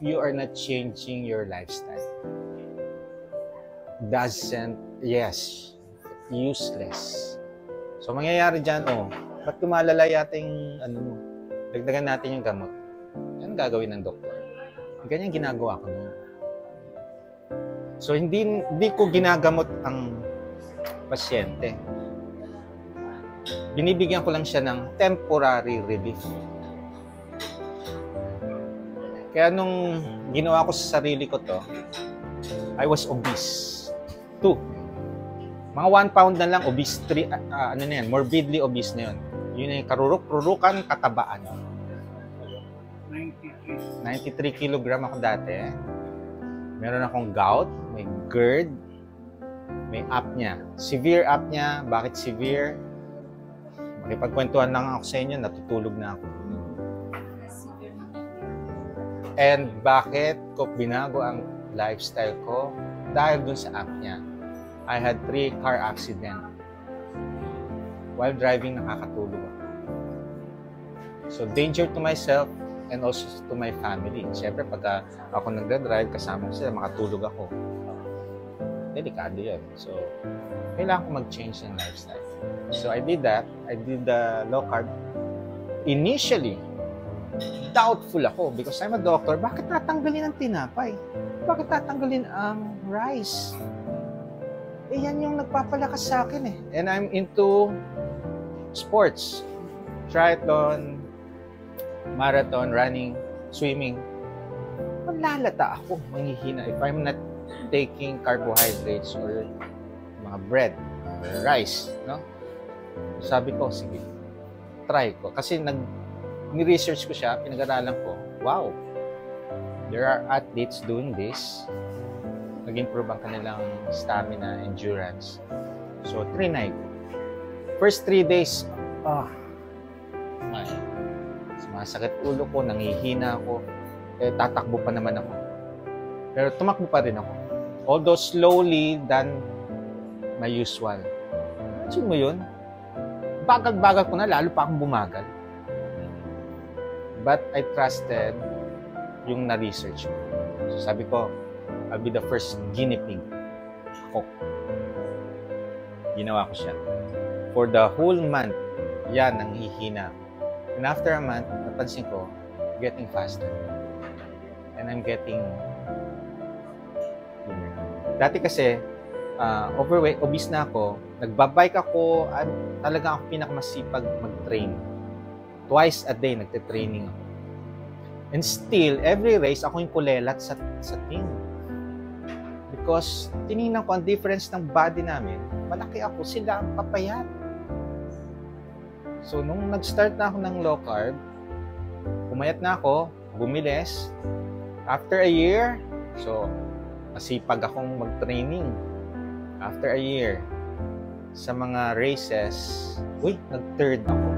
you are not changing your lifestyle, useless. So, mangyayari dyan, ba't tumalala yata yung, dagdagan natin yung gamot? Yan gagawin ng doktor. Ganyan ginagawa ko nun. So, hindi ko ginagamot ang pasyente. Binibigyan ko lang siya ng temporary relief. Kaya nung ginawa ko sa sarili ko to, I was obese. 2. Mga 1 pound na lang, obese. 3, morbidly obese na yun. Yun yung karuruk-rurukan, katabaan. 93 kilogram ako dati. Meron akong gout, may GERD, may apnea. Severe apnea. Bakit severe? Makipagkwentuhan lang ako sa inyo, natutulog na ako. And bakit ko binago ang lifestyle ko? Dahil dun sa apnea. I had 3 car accident. While driving, nakakatulog ako. So, danger to myself and also to my family. Siyempre, pagka ako nagdadrive, kasama ko sila, makatulog ako. Delikado yan. So, kailangan ko mag-change ng lifestyle. So, I did that. I did the low carb. Initially, doubtful ako because I'm a doctor. Bakit tatanggalin ang tinapay? Bakit tatanggalin ang rice? Yan yung nagpapalakas sa akin eh. And I'm into sports. Triathlon, marathon, running, swimming. Malalata ako, manghihina. If I'm not taking carbohydrates or mga bread or rice, no? Sabi ko, sige, try ko. Kasi ni-research ko siya, pinag-aralan ko, wow, there are athletes doing this. Nag-improve ang kanilang stamina, endurance. So, trinay ko. First 3 days, sumasakit ulo ko, nanghihina ako, tatakbo pa naman ako. Pero tumakbo pa rin ako. Although slowly than my usual. Sino mo yun? Bagal-bagal ko na, lalo pa akong bumagal. But I trusted yung na-research ko. So sabi ko, I'll be the first guinea pig. Ako. Ginawa ko siya. For the whole month, yan, nanghihina. And after a month, napansin ko, getting faster. And I'm getting... Dati kasi, overweight, obese na ako. Nagbabike ako, talaga ako pinakamasipag mag-train. Twice a day, nagte-training ako. And still, every race, ako yung kulelat sa team. Because, tinignan ko ang difference ng body namin, malaki ako, sila ang papayat. So, nung nag-start na ako ng low carb, pumayat na ako, bumilis. After a year, so, masipag akong mag-training. After a year, sa mga races, nag-third ako.